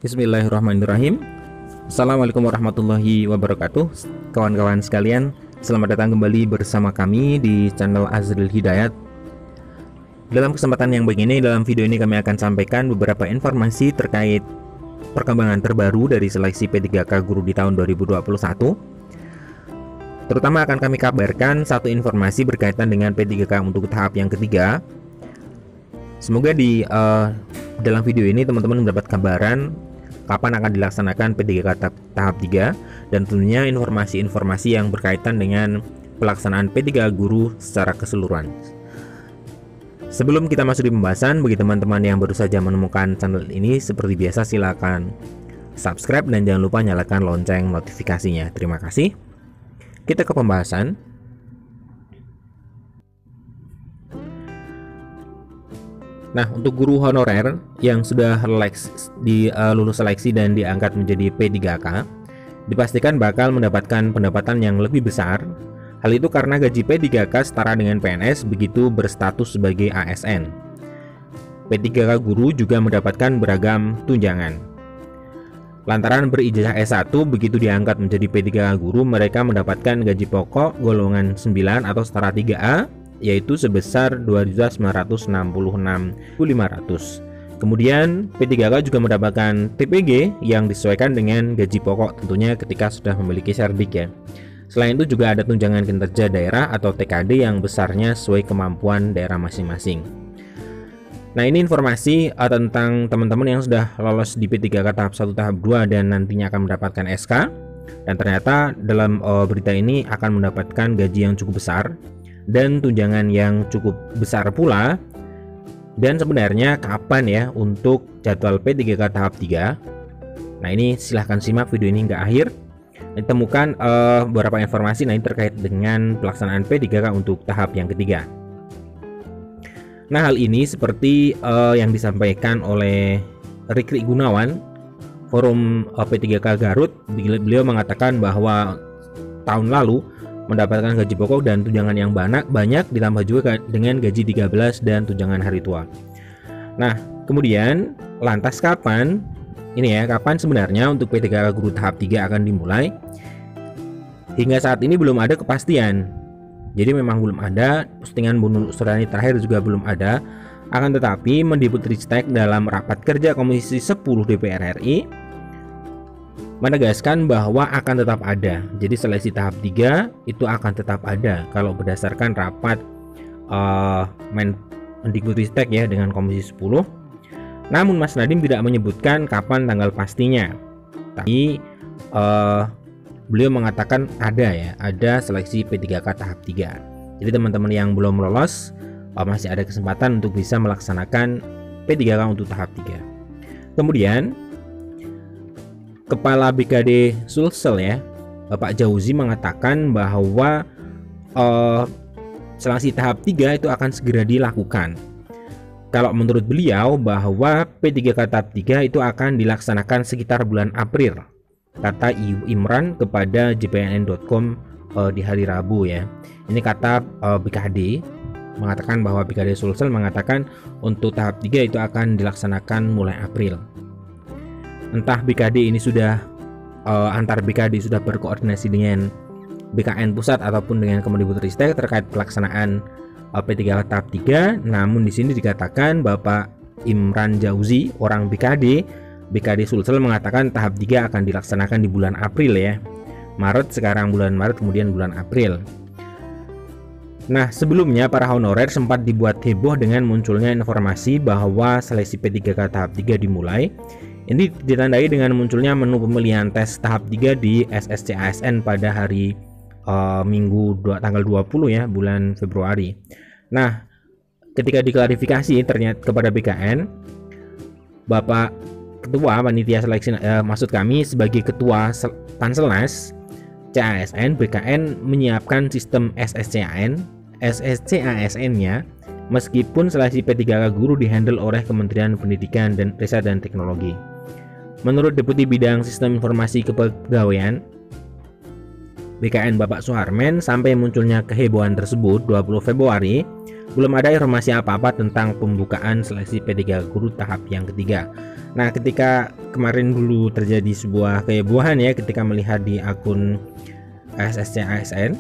Bismillahirrahmanirrahim. Assalamualaikum warahmatullahi wabarakatuh. Kawan-kawan sekalian, selamat datang kembali bersama kami di channel Azril Hidayat. Dalam kesempatan yang begini, dalam video ini kami akan sampaikan beberapa informasi terkait perkembangan terbaru dari seleksi P3K Guru di tahun 2021. Terutama akan kami kabarkan satu informasi berkaitan dengan P3K untuk tahap yang ketiga. Semoga di dalam video ini teman-teman mendapat gambaran kapan akan dilaksanakan P3K tahap 3 dan tentunya informasi-informasi yang berkaitan dengan pelaksanaan P3K Guru secara keseluruhan. Sebelum kita masuk di pembahasan, bagi teman-teman yang baru saja menemukan channel ini, seperti biasa silakan subscribe dan jangan lupa nyalakan lonceng notifikasinya. Terima kasih. Kita ke pembahasan. Nah, untuk guru honorer yang sudah lulus seleksi dan diangkat menjadi P3K, dipastikan bakal mendapatkan pendapatan yang lebih besar. Hal itu karena gaji P3K setara dengan PNS begitu berstatus sebagai ASN. P3K guru juga mendapatkan beragam tunjangan. Lantaran berijazah S1 begitu diangkat menjadi P3K guru, mereka mendapatkan gaji pokok golongan 9 atau setara 3A yaitu sebesar 2.966.500. Kemudian P3K juga mendapatkan TPG yang disesuaikan dengan gaji pokok tentunya ketika sudah memiliki serdik ya. Selain itu juga ada tunjangan kinerja daerah atau TKD yang besarnya sesuai kemampuan daerah masing-masing. Nah, ini informasi tentang teman-teman yang sudah lolos di P3K tahap 1 tahap 2 dan nantinya akan mendapatkan SK. Dan ternyata dalam berita ini akan mendapatkan gaji yang cukup besar dan tunjangan yang cukup besar pula. Dan sebenarnya kapan ya untuk jadwal P3K tahap 3? Nah, ini silahkan simak video ini hingga akhir. Ditemukan beberapa informasi terkait dengan pelaksanaan P3K untuk tahap yang ketiga. Nah, hal ini seperti yang disampaikan oleh Rikri Gunawan, Forum P3K Garut. Beliau mengatakan bahwa tahun lalu mendapatkan gaji pokok dan tunjangan yang banyak ditambah juga dengan gaji 13 dan tunjangan hari tua. Nah, kemudian lantas kapan kapan sebenarnya untuk P3K Guru tahap 3 akan dimulai? Hingga saat ini belum ada kepastian. Jadi memang belum ada, postingan Bu Nur Surani terakhir juga belum ada. Akan tetapi Mendikbudristek dalam rapat kerja Komisi 10 DPR RI menegaskan bahwa akan tetap ada. Jadi seleksi tahap 3 itu akan tetap ada kalau berdasarkan rapat Mendikbudristek ya dengan Komisi 10. Namun Mas Nadiem tidak menyebutkan kapan tanggal pastinya. Tapi beliau mengatakan ada seleksi P3K tahap 3. Jadi teman-teman yang belum lolos masih ada kesempatan untuk bisa melaksanakan P3K untuk tahap 3. Kemudian Kepala BKD Sulsel ya, Bapak Jauzi mengatakan bahwa seleksi tahap 3 itu akan segera dilakukan. Kalau menurut beliau bahwa P3K tahap 3 itu akan dilaksanakan sekitar bulan April, kata Imran kepada jpnn.com di hari Rabu ya. Ini kata BKD mengatakan bahwa BKD Sulsel mengatakan untuk tahap 3 itu akan dilaksanakan mulai April. Entah BKD ini sudah antar BKD sudah berkoordinasi dengan BKN pusat ataupun dengan Kemendikbudristek terkait pelaksanaan P3K tahap 3. Namun di sini dikatakan Bapak Imran Jauzi, orang BKD Sulsel mengatakan tahap 3 akan dilaksanakan di bulan April ya. Maret, sekarang bulan Maret, kemudian bulan April. Nah, sebelumnya para honorer sempat dibuat heboh dengan munculnya informasi bahwa seleksi P3K tahap 3 dimulai. Ini ditandai dengan munculnya menu pemilihan tes tahap 3 di SSC ASN pada hari Minggu tanggal 20 ya, bulan Februari. Nah, ketika diklarifikasi ternyata kepada BKN, Bapak Ketua Panitia Seleksi maksud kami sebagai Ketua Panselnas CASN, BKN menyiapkan sistem SSC ASN-nya meskipun seleksi P3K Guru dihandle oleh Kementerian Pendidikan dan Riset dan Teknologi. Menurut Deputi Bidang Sistem Informasi Kepegawaian BKN Bapak Suharmen, sampai munculnya kehebohan tersebut 20 Februari belum ada informasi apa-apa tentang pembukaan seleksi P3K guru tahap yang ketiga. Nah, ketika kemarin dulu terjadi sebuah kehebohan ya ketika melihat di akun SSC ASN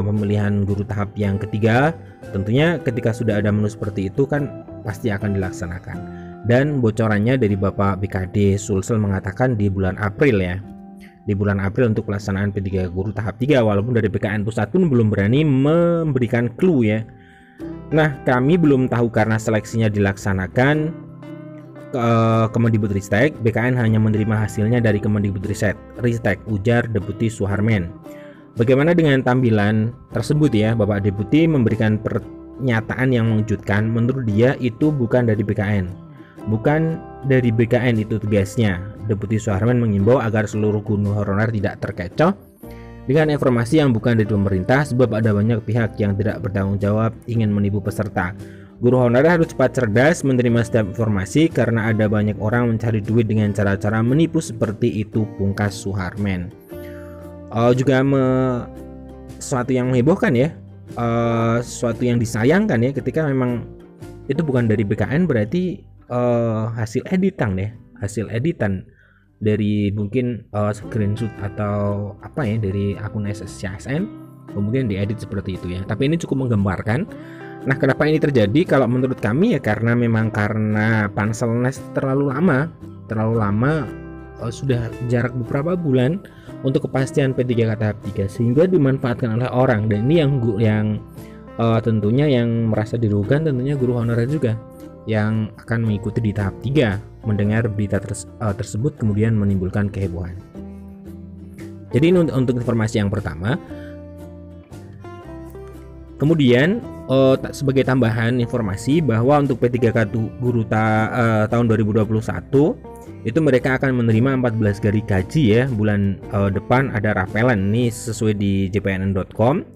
pemilihan guru tahap yang ketiga, tentunya ketika sudah ada menu seperti itu kan pasti akan dilaksanakan. Dan bocorannya dari Bapak BKD Sulsel mengatakan di bulan April ya. Di bulan April untuk pelaksanaan P3K guru tahap 3, walaupun dari BKN pusat pun belum berani memberikan clue ya. Nah, kami belum tahu karena seleksinya dilaksanakan Kemendikbudristek, BKN hanya menerima hasilnya dari Kemendikbudristek, ujar Deputi Suharmen. Bagaimana dengan tampilan tersebut ya? Bapak Deputi memberikan pernyataan yang mengejutkan. Menurut dia itu bukan dari BKN. Bukan dari BKN itu tegasnya. Deputi Suharmen mengimbau agar seluruh guru honorer tidak terkecoh dengan informasi yang bukan dari pemerintah, sebab ada banyak pihak yang tidak bertanggung jawab ingin menipu peserta. Guru honorer harus cepat cerdas menerima setiap informasi karena ada banyak orang mencari duit dengan cara-cara menipu seperti itu, pungkas Suharmen. Juga sesuatu yang menghebohkan ya, sesuatu yang disayangkan ya ketika memang itu bukan dari BKN, berarti hasil editan dari mungkin screenshot atau apa ya dari akun SSCSN kemudian diedit seperti itu ya. Tapi ini cukup menggambarkan. Nah, kenapa ini terjadi? Kalau menurut kami ya karena Panselnes terlalu lama, sudah jarak beberapa bulan untuk kepastian P3K tahap 3 sehingga dimanfaatkan oleh orang, dan ini yang tentunya yang merasa dirugikan tentunya guru honorer juga yang akan mengikuti di tahap 3 mendengar berita tersebut kemudian menimbulkan kehebohan. Jadi ini untuk informasi yang pertama. Kemudian sebagai tambahan informasi bahwa untuk P3K guru tahun 2021 itu mereka akan menerima 14 kali gaji ya. Bulan depan ada rapelan, ini sesuai di jpnn.com.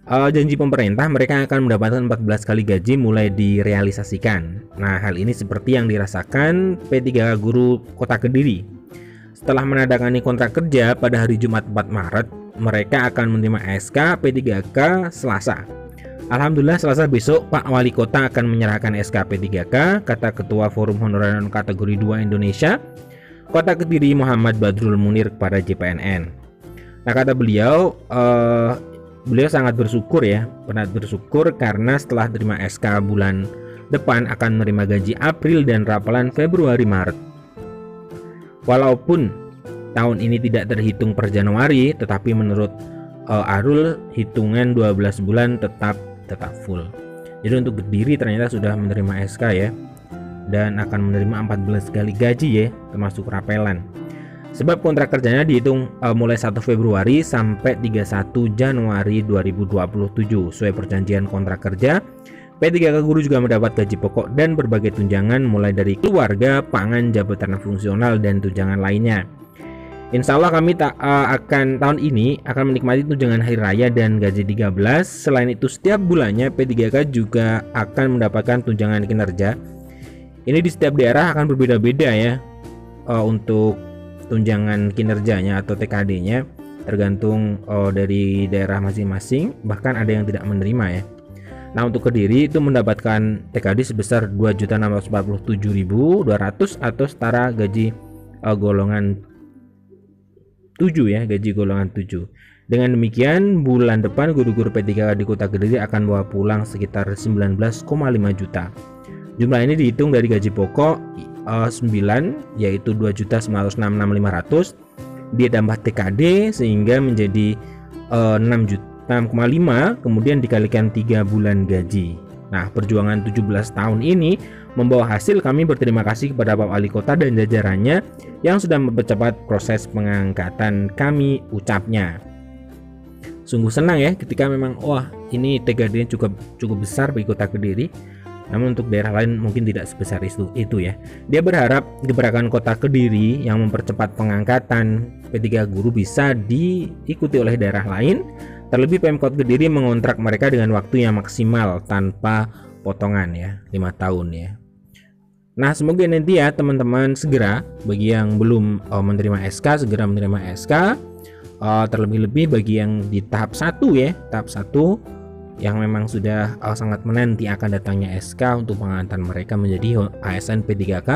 Janji pemerintah mereka akan mendapatkan 14 kali gaji mulai direalisasikan. Nah, hal ini seperti yang dirasakan P3K guru Kota Kediri. Setelah menandatangani kontrak kerja pada hari Jumat 4 Maret, mereka akan menerima SK P3K Selasa. Alhamdulillah Selasa besok Pak Wali Kota akan menyerahkan SK P3K, kata Ketua Forum Honorer Kategori 2 Indonesia Kota Kediri Muhammad Badrul Munir kepada JPNN. Nah, kata beliau sangat bersyukur karena setelah terima SK bulan depan akan menerima gaji April dan rapalan Februari Maret. Walaupun tahun ini tidak terhitung per Januari, tetapi menurut Arul hitungan 12 bulan tetap full. Jadi untuk Kediri ternyata sudah menerima SK ya, dan akan menerima 14 kali gaji ya, termasuk rapelan. Sebab kontrak kerjanya dihitung mulai 1 Februari sampai 31 Januari 2027. Sesuai perjanjian kontrak kerja, P3K guru juga mendapat gaji pokok dan berbagai tunjangan mulai dari keluarga, pangan, jabatan fungsional, dan tunjangan lainnya. Insya Allah kami akan tahun ini akan menikmati tunjangan hari raya dan gaji 13. Selain itu setiap bulannya P3K juga akan mendapatkan tunjangan kinerja. Ini di setiap daerah akan berbeda-beda ya untuk tunjangan kinerjanya atau TKD-nya, tergantung dari daerah masing-masing, bahkan ada yang tidak menerima ya. Nah, untuk Kediri itu mendapatkan TKD sebesar 2.647.200 atau setara gaji golongan 7 ya, gaji golongan 7. Dengan demikian bulan depan guru-guru P3K di Kota Kediri akan bawa pulang sekitar 19,5 juta. Jumlah ini dihitung dari gaji pokok 9 yaitu 2.966.500 dia tambah TKD sehingga menjadi 6,5 kemudian dikalikan 3 bulan gaji. Nah, perjuangan 17 tahun ini membawa hasil. Kami berterima kasih kepada Pak Wali Kota dan jajarannya yang sudah mempercepat proses pengangkatan kami, ucapnya. Sungguh senang ya ketika memang ini TKD-nya cukup besar bagi Kota Kediri. Namun untuk daerah lain mungkin tidak sebesar itu ya. Dia berharap gebrakan Kota Kediri yang mempercepat pengangkatan P3K guru bisa diikuti oleh daerah lain. Terlebih Pemkot Kediri mengontrak mereka dengan waktu yang maksimal tanpa potongan ya, 5 tahun ya. Nah, semoga nanti ya teman-teman segera, bagi yang belum menerima SK segera menerima SK. Terlebih-lebih bagi yang di tahap 1 ya, tahap 1 yang memang sudah sangat menanti akan datangnya SK untuk pengangkatan mereka menjadi ASN P3K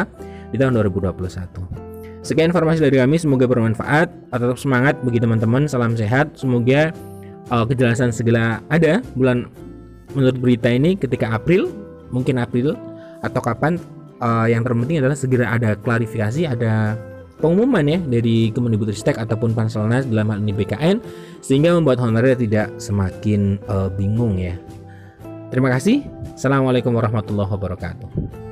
di tahun 2021. Sekian informasi dari kami, semoga bermanfaat. Tetap semangat bagi teman-teman, salam sehat. Semoga kejelasan segera ada bulan menurut berita ini ketika mungkin April atau kapan. Yang terpenting adalah segera ada klarifikasi, ada pengumuman ya dari Kemendikbudristek ataupun Panselnas dalam hal ini BKN, sehingga membuat honorer tidak semakin bingung ya. Terima kasih. Assalamualaikum warahmatullahi wabarakatuh.